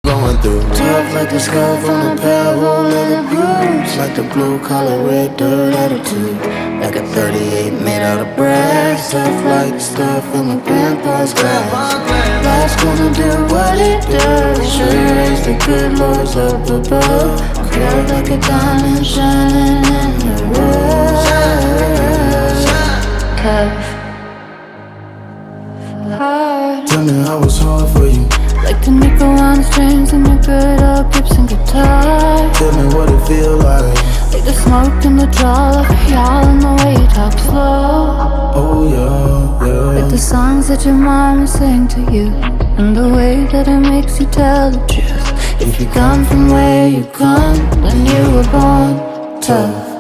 going through. Tough like the scarf on a pair of old leather boots, like the blue collar red dirt attitude, like a 38 made out of brass. Tough like the stuff in my grandpa's glass. Life's gonna do what it does. Sure you raise the good lords up above. Curved like a diamond shining in the rough. Tough. Hard. Tell me how it's hard for you. Like the nickel on strings in your good old Gibson guitar. Tell me what it feel like. Like the smoke in the draw of y'all and the way you talk slow. Oh yeah, yeah. Like the songs that your mama sang to you, and the way that it makes you tell the truth. If you come from where you come, then you were born tough.